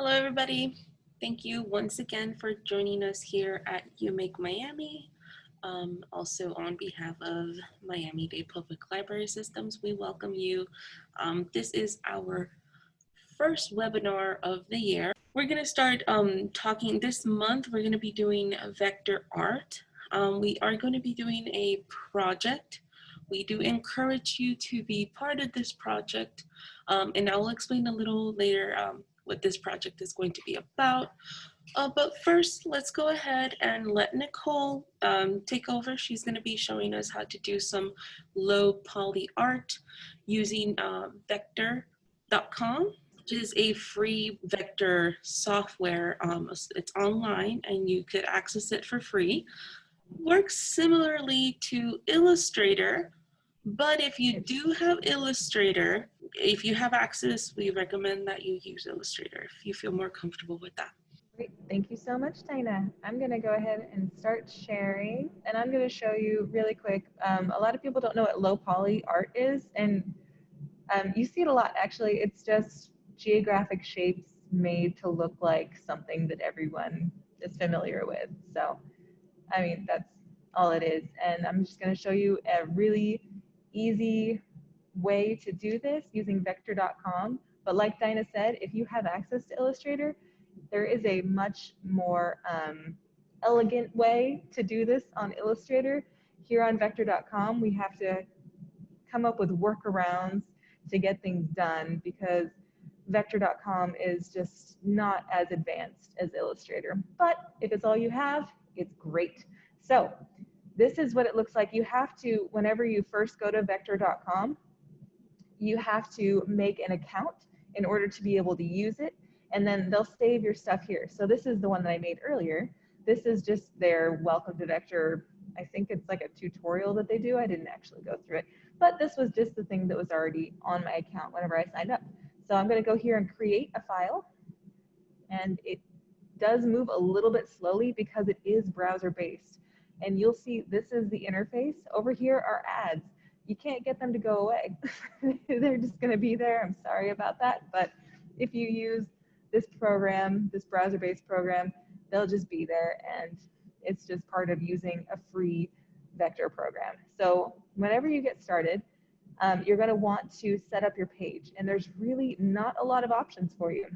Hello, everybody. Thank you once again for joining us here at YOUmake Miami. Also, on behalf of Miami-Dade Public Library Systems, we welcome you. This is our first webinar of the year. We're going to start talking this month. We're going to be doing vector art. We are going to be doing a project. We do encourage you to be part of this project, and I will explain a little later what this project is going to be about. But first, let's go ahead and let Nicole take over. She's going to be showing us how to do some low poly art using vector.com, which is a free vector software. It's online and you could access it for free. Works similarly to Illustrator, but if you do have Illustrator, if you have access, we recommend that you use Illustrator if you feel more comfortable with that. Great, thank you so much, Dinah. I'm going to go ahead and start sharing, and I'm going to show you really quick. A lot of people don't know what low poly art is, and you see it a lot, actually. It's just geographic shapes made to look like something that everyone is familiar with. So, I mean, that's all it is. And I'm just going to show you a really easy way to do this using vector.com. But like Dinah said, if you have access to Illustrator, there is a much more elegant way to do this on Illustrator. Here on vector.com, we have to come up with workarounds to get things done because vector.com is just not as advanced as Illustrator. But if it's all you have, it's great. So this is what it looks like. You have to, whenever you first go to vector.com, you have to make an account in order to be able to use it, and then they'll save your stuff here. So this is the one that I made earlier. This is just their welcome to vector. I think it's like a tutorial that they do. I didn't actually go through it, but this was just the thing that was already on my account whenever I signed up. So I'm going to go here and create a file, and it does move a little bit slowly because it is browser based. And you'll see this is the interface. Over here are ads. You can't get them to go away. They're just going to be there. I'm sorry about that. But if you use this program, this browser-based program, they'll just be there. And it's just part of using a free vector program. So whenever you get started, you're going to want to set up your page. And there's really not a lot of options for you.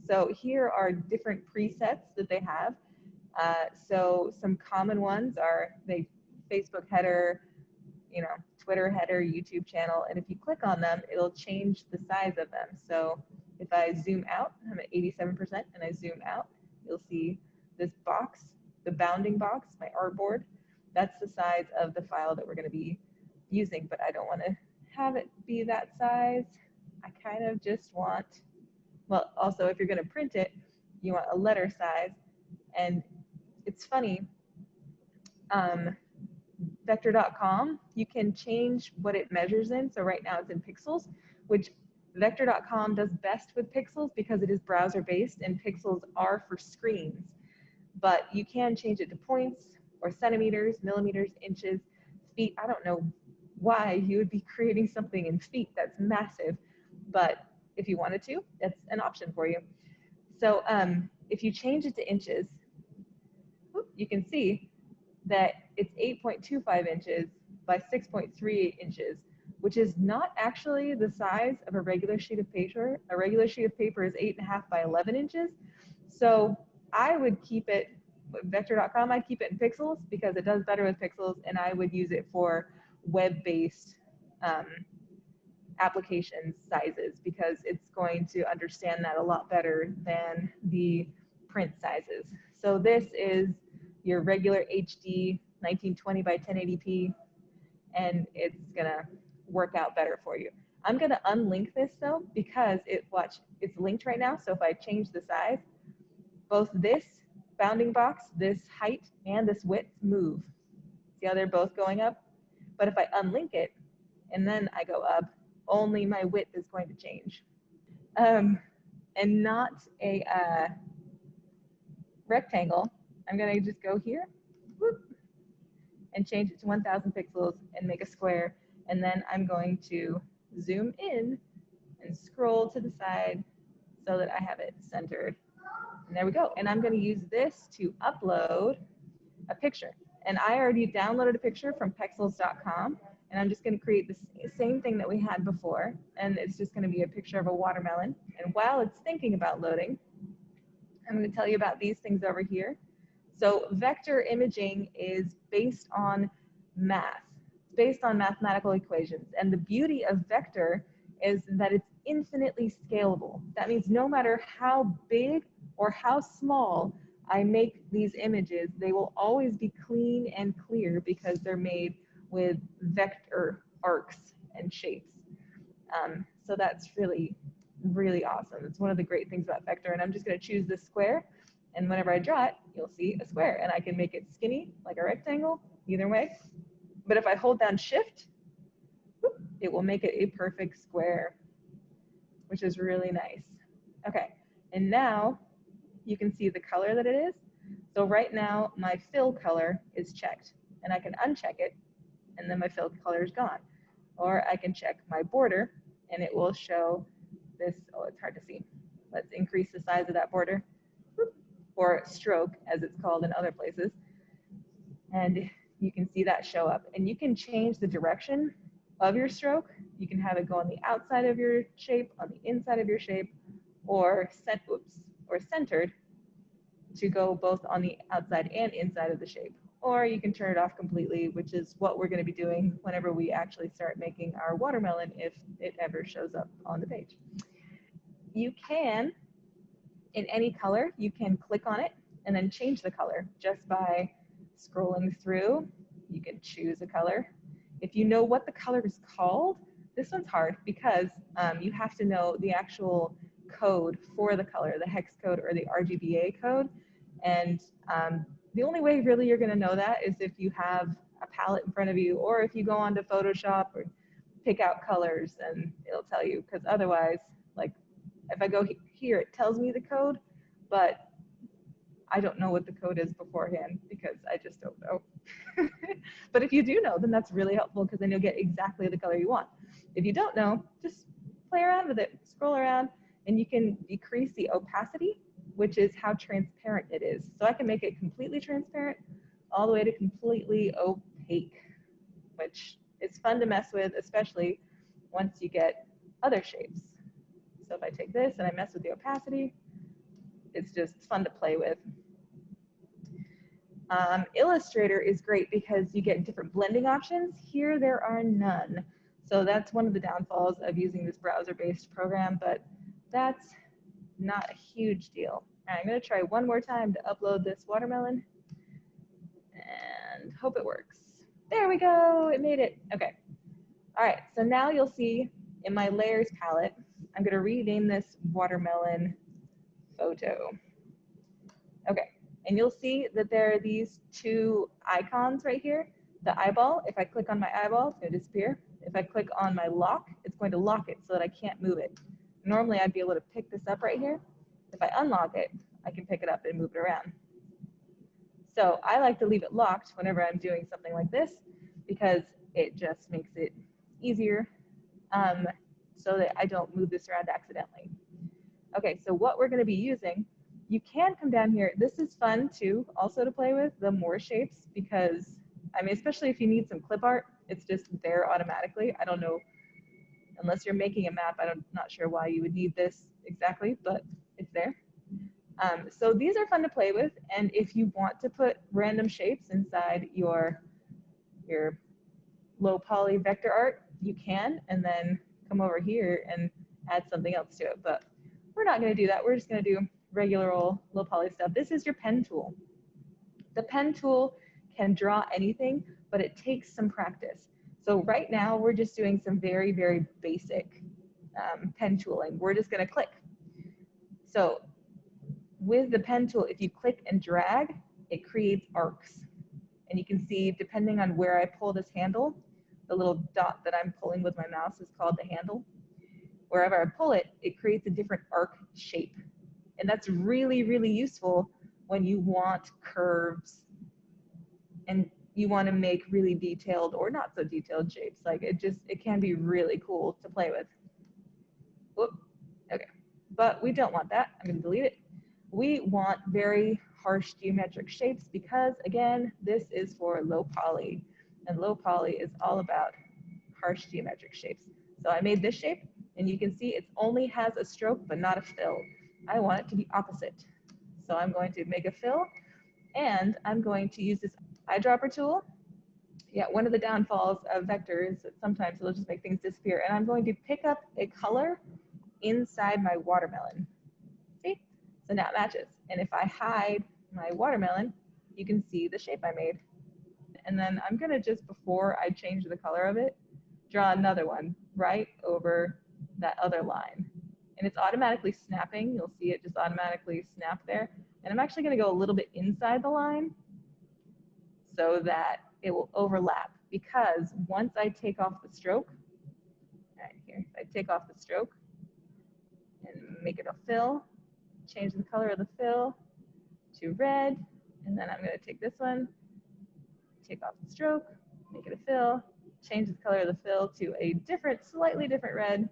So here are different presets that they have. So some common ones are the Facebook header, Twitter header, YouTube channel, and if you click on them, it'll change the size of them. So if I zoom out, I'm at 87%, and I zoom out, you'll see this box, the bounding box, my artboard. That's the size of the file that we're going to be using, but I don't want to have it be that size. I kind of just want, well, also if you're going to print it, you want a letter size, and it's funny. Vector.com, you can change what it measures in. So right now it's in pixels, which vector.com does best with pixels because it is browser based and pixels are for screens. But you can change it to points or centimeters, millimeters, inches, feet. I don't know why you would be creating something in feet that's massive, but if you wanted to, that's an option for you. So if you change it to inches, you can see that it's 8.25 inches by 6.38 inches, which is not actually the size of a regular sheet of paper. A regular sheet of paper is 8.5 by 11 inches. So I would keep it, vector.com, I'd keep it in pixels because it does better with pixels, and I would use it for web-based application sizes because it's going to understand that a lot better than the print sizes. So this is your regular HD 1920 by 1080p, and it's gonna work out better for you. I'm gonna unlink this though because it's linked right now. So if I change the size, both this bounding box, this height, and this width move. See how they're both going up? But if I unlink it and then I go up, only my width is going to change. And not a rectangle. I'm going to just go here, whoop, and change it to 1000 pixels and make a square. And then I'm going to zoom in and scroll to the side so that I have it centered. And there we go. And I'm going to use this to upload a picture. And I already downloaded a picture from pexels.com. And I'm just going to create the same thing that we had before. And it's just going to be a picture of a watermelon. And while it's thinking about loading, I'm going to tell you about these things over here. So vector imaging is based on math. It's based on mathematical equations. And the beauty of vector is that it's infinitely scalable. That means no matter how big or how small I make these images, they will always be clean and clear because they're made with vector arcs and shapes. So that's really, really awesome. It's one of the great things about vector. And I'm just going to choose this square. And whenever I draw it, you'll see a square. And I can make it skinny, like a rectangle, either way. But if I hold down Shift, it will make it a perfect square, which is really nice. Okay, and now you can see the color that it is. So right now, my fill color is checked. And I can uncheck it, and then my fill color is gone. Or I can check my border, and it will show this. Oh, it's hard to see. Let's increase the size of that border, or stroke, as it's called in other places. And you can see that show up. And you can change the direction of your stroke. You can have it go on the outside of your shape, on the inside of your shape, or centered to go both on the outside and inside of the shape. Or you can turn it off completely, which is what we're going to be doing whenever we actually start making our watermelon, if it ever shows up on the page. You can, in any color, you can click on it and then change the color just by scrolling through. You can choose a color. If you know what the color is called, this one's hard because you have to know the actual code for the color, the hex code or the RGBA code. And the only way really you're going to know that is if you have a palette in front of you, or if you go onto Photoshop or pick out colors, and it'll tell you. Because otherwise, like if I go here, it tells me the code, but I don't know what the code is beforehand because I just don't know. But if you do know, then that's really helpful because then you'll get exactly the color you want. If you don't know, just play around with it, scroll around, and you can decrease the opacity, which is how transparent it is. So I can make it completely transparent all the way to completely opaque, which is fun to mess with, especially once you get other shapes. So if I take this and I mess with the opacity, it's just fun to play with. Illustrator is great because you get different blending options. Here there are none. So that's one of the downfalls of using this browser-based program, but that's not a huge deal. All right, I'm going to try one more time to upload this watermelon and hope it works. There we go, it made it. Okay. All right, so now you'll see in my layers palette, I'm going to rename this watermelon photo. Okay, and you'll see that there are these two icons right here. The eyeball, if I click on my eyeball, it's going to disappear. If I click on my lock, it's going to lock it so that I can't move it. Normally, I'd be able to pick this up right here. If I unlock it, I can pick it up and move it around. So I like to leave it locked whenever I'm doing something like this because it just makes it easier so that I don't move this around accidentally. Okay, so what we're going to be using, you can come down here. This is fun too, also to play with, the more shapes, because, I mean, especially if you need some clip art, it's just there automatically. I don't know, unless you're making a map, I'm not sure why you would need this exactly, but it's there. So these are fun to play with, and if you want to put random shapes inside your low poly vector art, you can, and then come over here and add something else to it. But we're not going to do that. We're just going to do regular old low poly stuff. This is your pen tool. The pen tool can draw anything, but it takes some practice. So right now we're just doing some very, very basic pen tooling. We're just going to click. So with the pen tool, if you click and drag, it creates arcs. And you can see, depending on where I pull this handle, the little dot that I'm pulling with my mouse is called the handle. Wherever I pull it, it creates a different arc shape. And that's really, really useful when you want curves and you want to make really detailed or not so detailed shapes. Like it can be really cool to play with. Whoop, okay. but we don't want that. I'm going to delete it. We want very harsh geometric shapes because, again, this is for low poly, and low poly is all about harsh geometric shapes. So I made this shape, and you can see it only has a stroke but not a fill. I want it to be opposite. So I'm going to make a fill, and I'm going to use this eyedropper tool. Yeah, one of the downfalls of vector is that sometimes it'll just make things disappear. And I'm going to pick up a color inside my watermelon. See? So now it matches. And if I hide my watermelon, you can see the shape I made. And then I'm going to just, before I change the color of it, draw another one right over that other line. And it's automatically snapping. You'll see it just automatically snap there. And I'm actually going to go a little bit inside the line so that it will overlap, because once I take off the stroke, right here, if I take off the stroke and make it a fill, change the color of the fill to red, and then I'm going to take this one, take off the stroke, make it a fill, change the color of the fill to a different, slightly different red,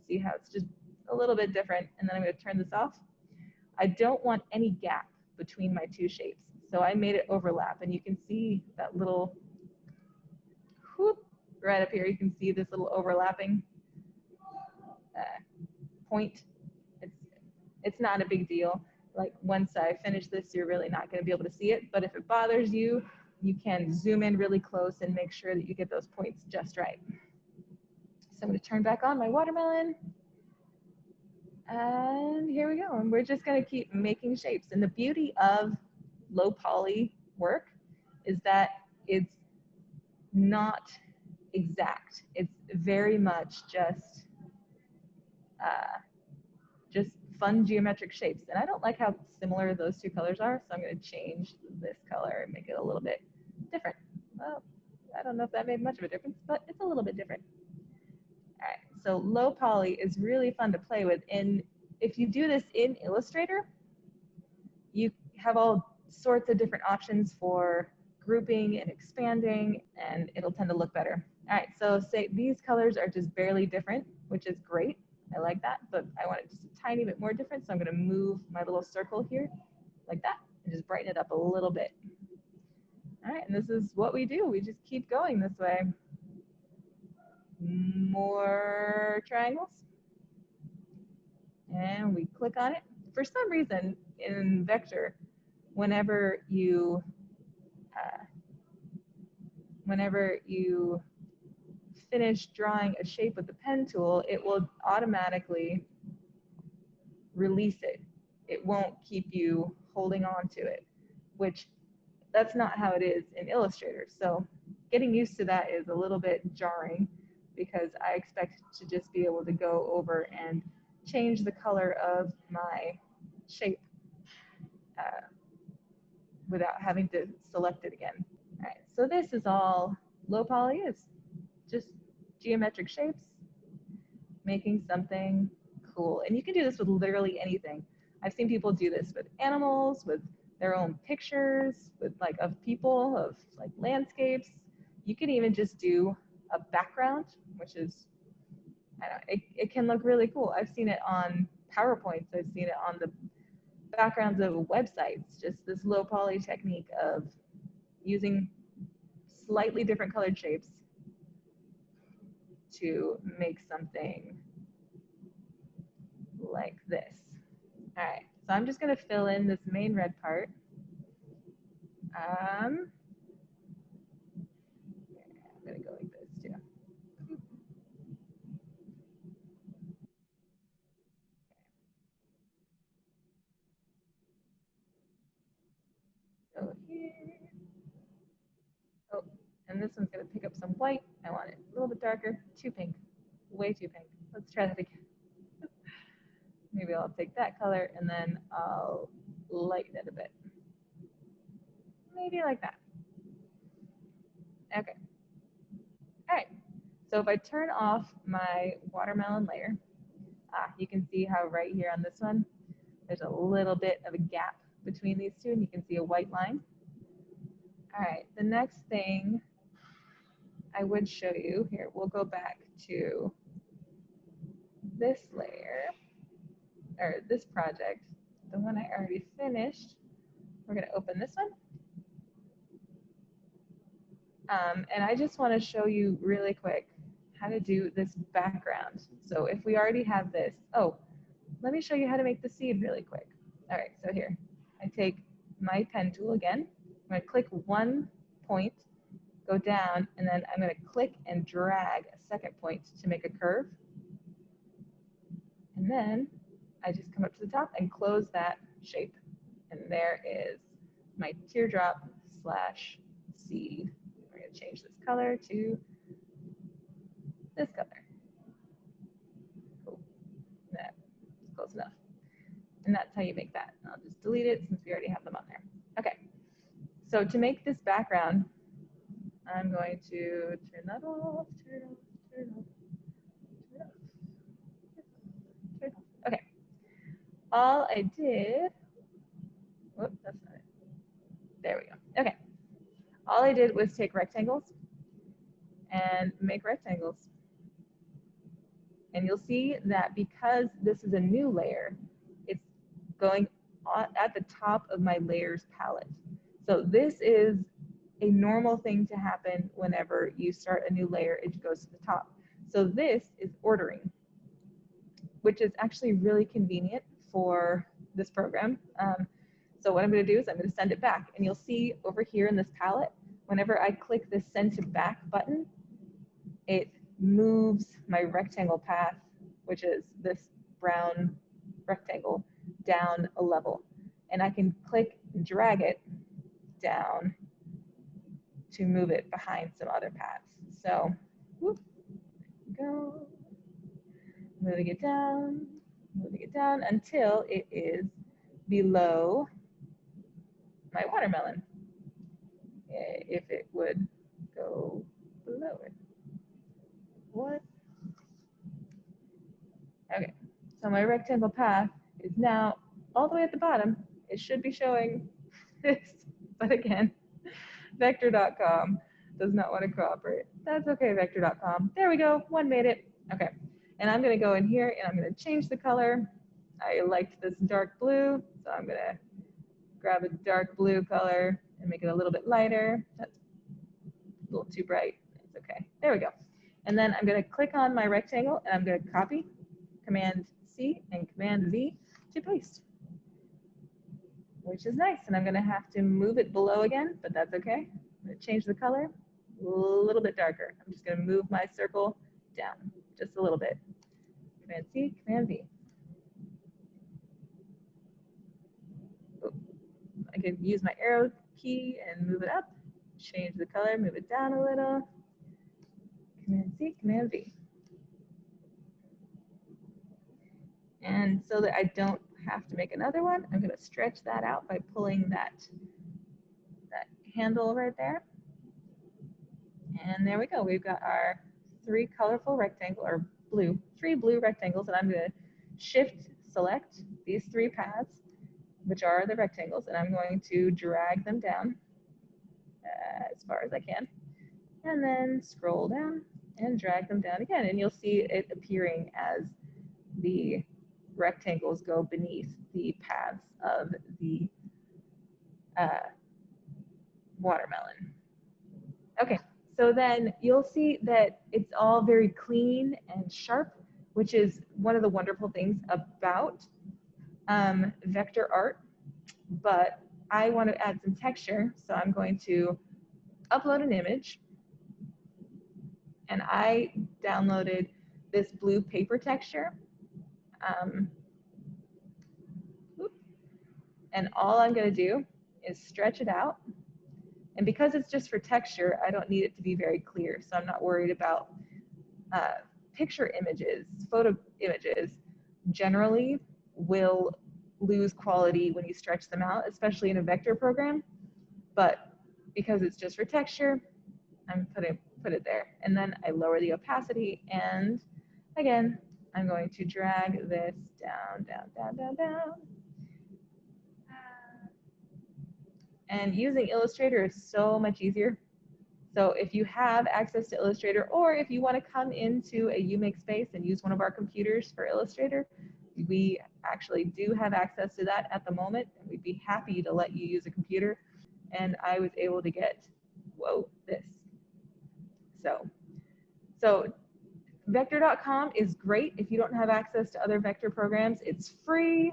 see how it's just a little bit different, and then I'm going to turn this off. I don't want any gap between my two shapes, so I made it overlap, and you can see that little whoop, right up here. You can see this little overlapping point. It's not a big deal. Like once I finish this, you're really not going to be able to see it, but if it bothers you, you can zoom in really close and make sure that you get those points just right. So I'm going to turn back on my watermelon. And here we go. And we're just going to keep making shapes. And the beauty of low poly work is that it's not exact. It's very much just fun geometric shapes. And I don't like how similar those two colors are, so I'm going to change this color and make it a little bit different. Well, I don't know if that made much of a difference, but it's a little bit different. All right, so low poly is really fun to play with. And if you do this in Illustrator, you have all sorts of different options for grouping and expanding, and it'll tend to look better. All right, so say these colors are just barely different, which is great. I like that, but I want it just a tiny bit more different, so I'm going to move my little circle here like that and just brighten it up a little bit. All right, and this is what we do. We just keep going this way. More triangles. And we click on it. For some reason, in Vector, whenever you finish drawing a shape with the pen tool, it will automatically release it. It won't keep you holding on to it, which that's not how it is in Illustrator. So getting used to that is a little bit jarring, because I expect to just be able to go over and change the color of my shape without having to select it again. All right, so this is all low poly is, just geometric shapes, making something cool. And you can do this with literally anything. I've seen people do this with animals, with their own pictures, with like of people, of like landscapes. You can even just do a background, which is, I don't know, it can look really cool. I've seen it on PowerPoints. I've seen it on the backgrounds of websites, just this low poly technique of using slightly different colored shapes to make something like this. All right, so I'm just going to fill in this main red part. I'm going to go like this too. Go here. Oh, and this one's going to pick up some white. I want it a little bit darker, too pink, way too pink. Let's try that again. Maybe I'll take that color and then I'll lighten it a bit. Maybe like that. Okay. All right. So if I turn off my watermelon layer, you can see how right here on this one, there's a little bit of a gap between these two, and you can see a white line. All right, the next thing I would show you here, we'll go back to this layer. or this project, the one I already finished, we're going to open this one. And I just want to show you really quick how to do this background. So if we already have this, oh, let me show you how to make the seed really quick. All right, so here, I take my pen tool again. I'm going to click one point, go down, and then I'm going to click and drag a second point to make a curve. And then I just come up to the top and close that shape. And there is my teardrop slash seed. We're going to change this color to this color. Cool. That's close enough. And that's how you make that. I'll just delete it since we already have them on there. Okay. So to make this background, I'm going to turn that off, turn off, turn off, turn off, turn off. Okay. All I did, whoops, that's not it. There we go. Okay. All I did was take rectangles and make rectangles. And you'll see that because this is a new layer, it's going at the top of my layers palette. So this is a normal thing to happen whenever you start a new layer, it goes to the top. So this is ordering, which is actually really convenient for this program. So what I'm going to do is I'm going to send it back, and you'll see over here in this palette, whenever I click this send to back button, it moves my rectangle path, which is this brown rectangle, down a level. And I can click and drag it down to move it behind some other paths. So, whoop, go, moving it down until it is below my watermelon. If it would go below it. What? Okay, so my rectangle path is now all the way at the bottom. It should be showing this, but again, vector.com does not want to cooperate. That's okay, vector.com. There we go, one made it. Okay, and I'm going to go in here and I'm going to change the color. I liked this dark blue, so I'm going to grab a dark blue color and make it a little bit lighter. That's a little too bright. It's okay. There we go. And then I'm going to click on my rectangle and I'm going to copy, Command C and Command V to paste, which is nice. And I'm going to have to move it below again, but that's okay. I'm going to change the color a little bit darker. I'm just going to move my circle down just a little bit. Command C, Command V. Oh, I could use my arrow key and move it up, change the color, move it down a little. Command C, Command V. And so that I don't have to make another one, I'm going to stretch that out by pulling that handle right there. And there we go. We've got our three colorful rectangles, or three blue rectangles, and I'm going to shift select these three paths, which are the rectangles, and I'm going to drag them down as far as I can, and then scroll down and drag them down again, and you'll see it appearing as the rectangles go beneath the paths of the watermelon. Okay, so then you'll see that it's all very clean and sharp, which is one of the wonderful things about vector art, but I want to add some texture, so I'm going to upload an image, and I downloaded this blue paper texture. And all I'm going to do is stretch it out. And because it's just for texture, I don't need it to be very clear. So I'm not worried about picture images. Photo images generally will lose quality when you stretch them out, especially in a vector program. But because it's just for texture, I'm put it there. And then I lower the opacity. And again, I'm going to drag this down, down, down, down, down. And using Illustrator is so much easier. So if you have access to Illustrator, or if you want to come into a YOUmake space and use one of our computers for Illustrator, we actually do have access to that at the moment, and we'd be happy to let you use a computer. And I was able to get, whoa, this. So vector.com is great if you don't have access to other vector programs. It's free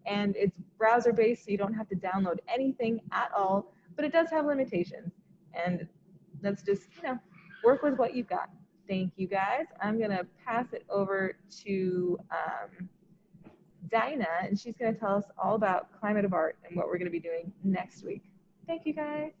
and it's browser based, so you don't have to download anything at all, but it does have limitations. And that's just, work with what you've got. Thank you guys. I'm gonna pass it over to Dinah, and she's gonna tell us all about Climate of Art and what we're gonna be doing next week. Thank you guys.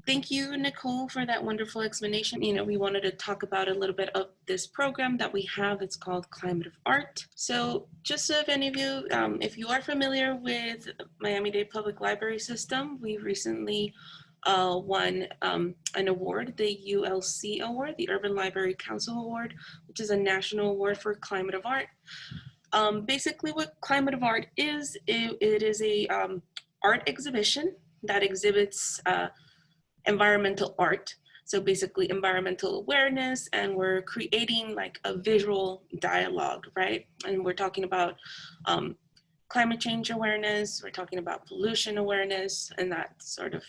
Thank you, Nicole, for that wonderful explanation. We wanted to talk about a little bit of this program that we have. It's called Climate of Art. So just so if any of you, if you are familiar with Miami-Dade Public Library System, we recently won an award, the ULC Award, the Urban Library Council Award, which is a national award for Climate of Art. Basically what Climate of Art is, it is a art exhibition that exhibits environmental art. So basically environmental awareness, and we're creating like a visual dialogue, right? And we're talking about climate change awareness, we're talking about pollution awareness, and that sort of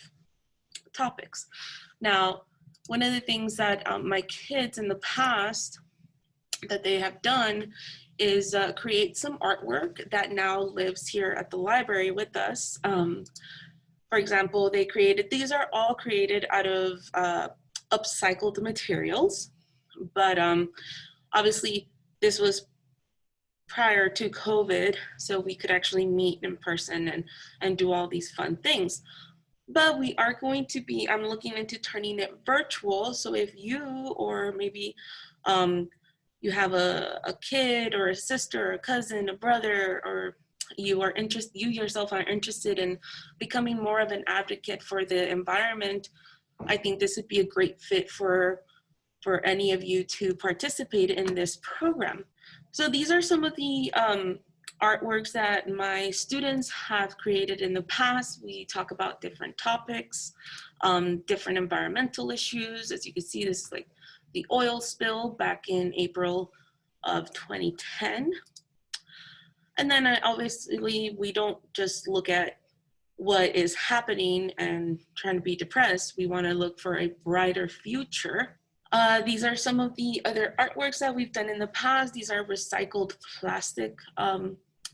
topics. Now, one of the things that my kids in the past that they have done is create some artwork that now lives here at the library with us. For example, these are all created out of upcycled materials, but obviously this was prior to COVID, so we could actually meet in person and do all these fun things. But we are going to be, I'm looking into turning it virtual, so if you, or maybe you have a kid or a sister, or a cousin, a brother, or you yourself are interested in becoming more of an advocate for the environment, I think this would be a great fit for any of you to participate in this program. So these are some of the artworks that my students have created in the past. We talk about different topics, different environmental issues. As you can see, this is like the oil spill back in April of 2010. And then obviously we don't just look at what is happening and trying to be depressed. We want to look for a brighter future. These are some of the other artworks that we've done in the past. These are recycled plastic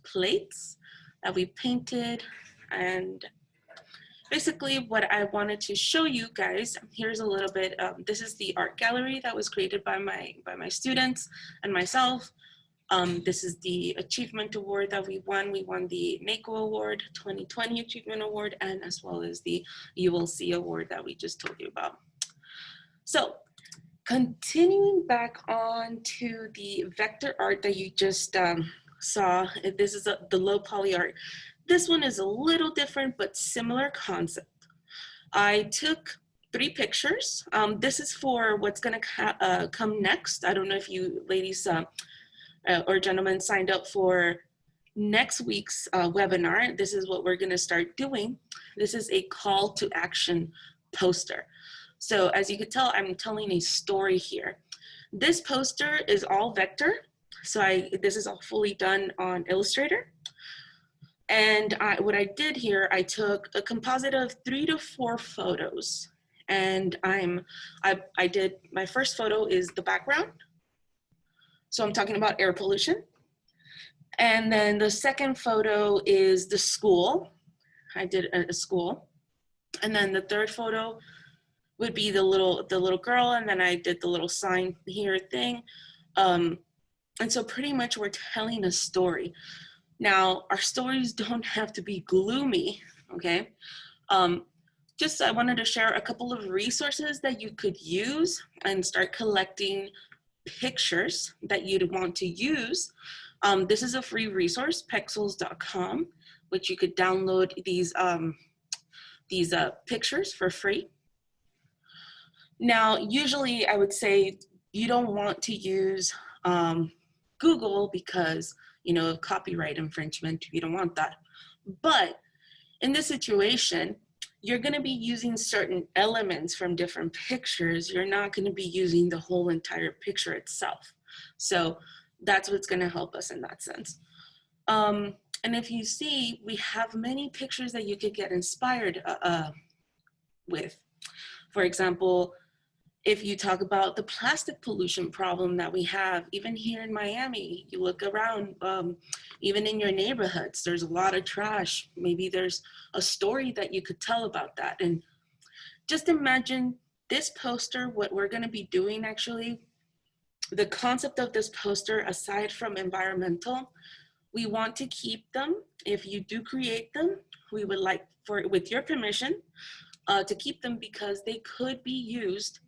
plates that we painted. And basically what I wanted to show you guys, here's a little bit, this is the art gallery that was created by my students and myself. This is the achievement award that we won. We won the NACO Award 2020 Achievement Award, and as well as the ULC Award that we just told you about. So continuing back on to the vector art that you just saw, this is the low poly art. This one is a little different, but similar concept. I took 3 pictures. This is for what's gonna come next. I don't know if you ladies or gentlemen signed up for next week's webinar. This is what we're gonna start doing. This is a call to action poster. So as you can tell, I'm telling a story here. This poster is all vector. So this is all fully done on Illustrator. And what I did here, I took a composite of 3 to 4 photos. And I did, my first photo is the background. So I'm talking about air pollution. And then the second photo is the school. I did a school. And then the third photo would be the little girl, and then I did the little sign here thing. And so pretty much we're telling a story. Now, our stories don't have to be gloomy, okay? Just I wanted to share a couple of resources that you could use and start collecting pictures that you'd want to use. This is a free resource, pexels.com, which you could download these pictures for free. Now, usually I would say you don't want to use Google because, of copyright infringement. You don't want that. But in this situation, you're going to be using certain elements from different pictures. You're not going to be using the whole entire picture itself. So that's what's going to help us in that sense. And And if you see, we have many pictures that you could get inspired with. For example, if you talk about the plastic pollution problem that we have, even here in Miami, you look around, even in your neighborhoods, there's a lot of trash. Maybe there's a story that you could tell about that. And just imagine this poster, what we're gonna be doing actually, the concept of this poster, aside from environmental, we want to keep them. If you do create them, we would like for, with your permission, to keep them because they could be used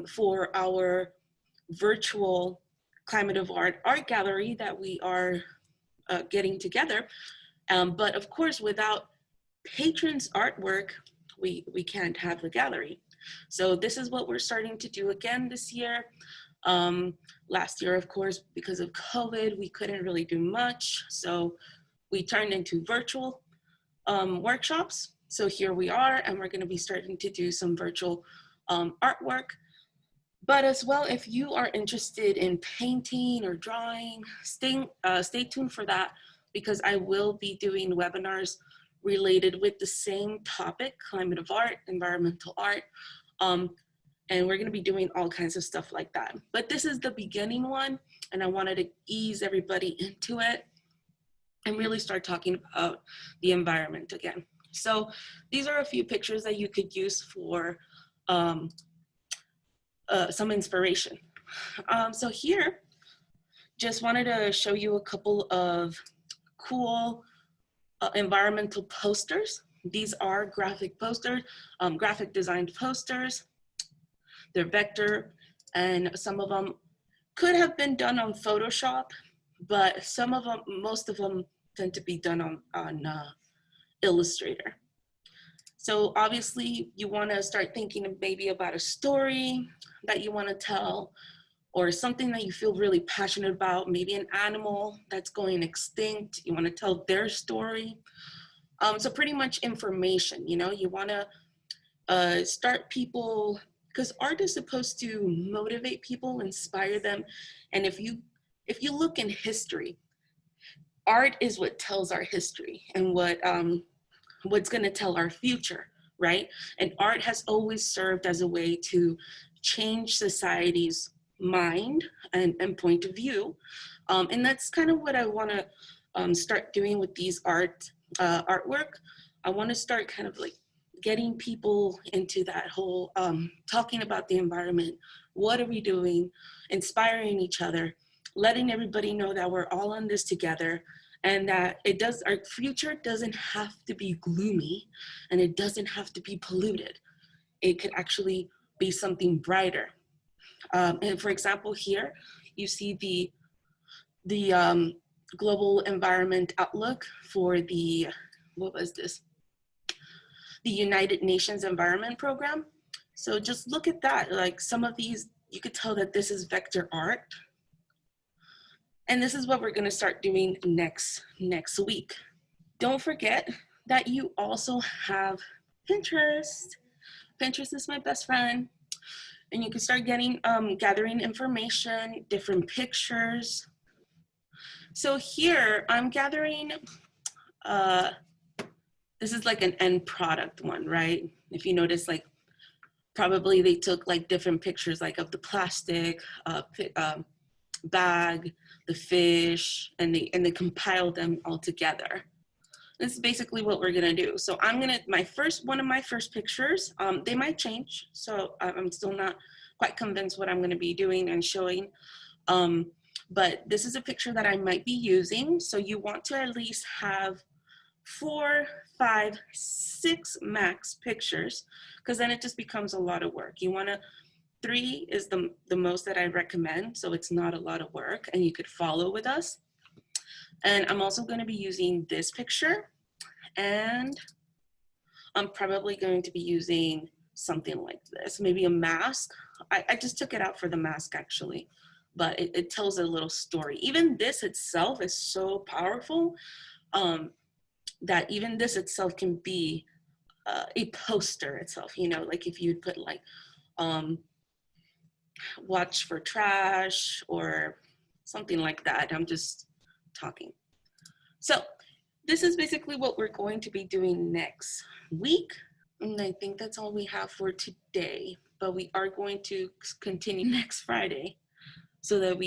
for our virtual Climate of art gallery that we are getting together. But of course, without patrons' artwork, we can't have the gallery. So this is what we're starting to do again this year. Last year, of course, because of COVID, we couldn't really do much. So we turned into virtual workshops. So here we are, and we're gonna be starting to do some virtual artwork. But as well, if you are interested in painting or drawing, stay tuned for that, because I will be doing webinars related with the same topic, climate of art, environmental art. And we're gonna be doing all kinds of stuff like that. But this is the beginning one, and I wanted to ease everybody into it and really start talking about the environment again. So these are a few pictures that you could use for some inspiration. So here, just wanted to show you a couple of cool environmental posters. These are graphic posters, graphic designed posters. They're vector, and some of them could have been done on Photoshop, but some of them, most of them tend to be done on Illustrator. So obviously you want to start thinking of maybe about a story that you want to tell, or something that you feel really passionate about, maybe an animal that's going extinct, you want to tell their story. So pretty much information, you know, you want to start people, because art is supposed to motivate people, inspire them. And if you look in history, art is what tells our history and what's going to tell our future, right? And art has always served as a way to change society's mind and point of view. And that's kind of what I want to start doing with these artwork. I want to start kind of like getting people into that whole talking about the environment. What are we doing? Inspiring each other, letting everybody know that we're all on this together, and that our future doesn't have to be gloomy, and it doesn't have to be polluted. It could actually be something brighter. And for example, here you see the global environment outlook for the, what was this? The United Nations Environment Program. So just look at that. Like some of these, you could tell that this is vector art. And this is what we're gonna start doing next week. Don't forget that you also have Pinterest. Pinterest is my best friend. And you can start gathering information, different pictures. So here I'm gathering, this is like an end product one, right? If you notice, like probably they took like different pictures, like of the plastic bag, the fish, and they compiled them all together. This is basically what we're gonna do. So I'm gonna, one of my first pictures, they might change. So I'm still not quite convinced what I'm gonna be doing and showing. But this is a picture that I might be using. So you want to at least have 4, 5, 6 max pictures, because then it just becomes a lot of work. You wanna, 3 is the most that I recommend, so it's not a lot of work and you could follow with us. And I'm also gonna be using this picture, and I'm probably going to be using something like this, maybe a mask. I just took it out for the mask actually, but it tells a little story. Even this itself is so powerful that even this itself can be a poster itself, you know, like if you'd put like, watch for trash or something like that. I'm just talking. So this is basically what we're going to be doing next week. And I think that's all we have for today, but we are going to continue next Friday so that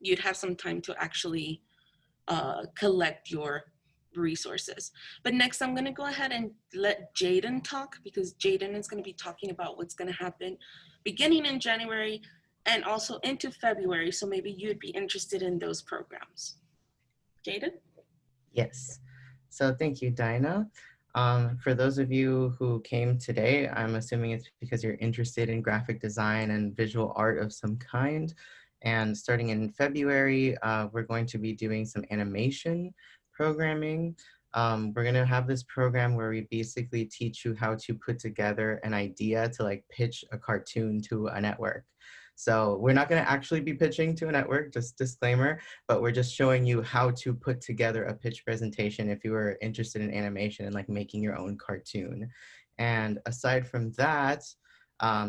you'd have some time to actually collect your resources. But next, I'm going to go ahead and let Jaden talk, because Jaden is going to be talking about what's going to happen beginning in January and also into February. So maybe you'd be interested in those programs. Jaden? Yes. So thank you, Dinah. For those of you who came today, I'm assuming it's because you're interested in graphic design and visual art of some kind. And starting in February, we're going to be doing some animation programming. We're going to have this program where we basically teach you how to put together an idea to like pitch a cartoon to a network. So we're not going to actually be pitching to a network, just disclaimer, but we're just showing you how to put together a pitch presentation if you were interested in animation and like making your own cartoon. And aside from that,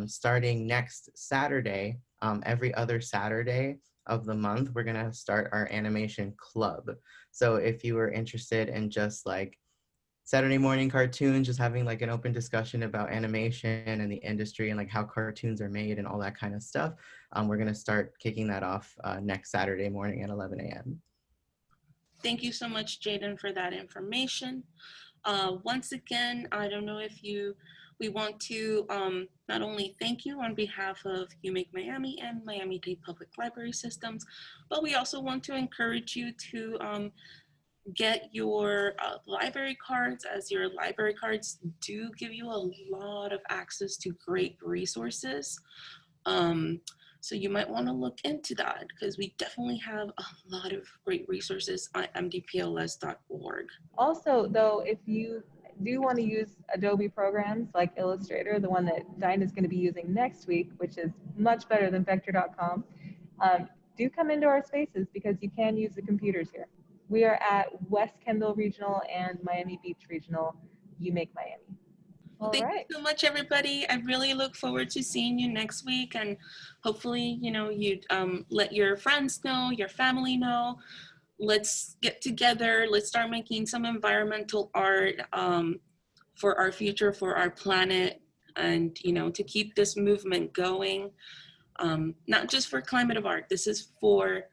starting next Saturday, every other Saturday of the month, we're gonna start our animation club. So if you were interested in just like Saturday morning cartoons, just having like an open discussion about animation and the industry and like how cartoons are made and all that kind of stuff, we're gonna start kicking that off next Saturday morning at 11 a.m. Thank you so much, Jaden, for that information. Once again, I don't know if we want to not only thank you on behalf of YOUmake Miami and Miami-Dade Public Library Systems, but we also want to encourage you to get your library cards, as your library cards do give you a lot of access to great resources. So you might want to look into that, because we definitely have a lot of great resources on mdpls.org. Also, though, if you do want to use Adobe programs like Illustrator, the one that Dinah is going to be using next week, which is much better than Vector.com, do come into our spaces, because you can use the computers here. We are at West Kendall Regional and Miami Beach Regional, YOUmake Miami. Well, All thank right. you so much, everybody. I really look forward to seeing you next week, and hopefully, you'd let your friends know, your family know. Let's get together. Let's start making some environmental art for our future, for our planet, and to keep this movement going. Not just for climate of art. This is for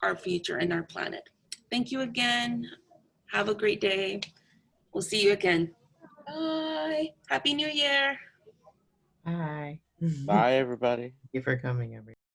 our future and our planet. Thank you again. Have a great day. We'll see you again. Bye. Happy New Year. Bye. Bye, everybody. Thank you for coming, everyone.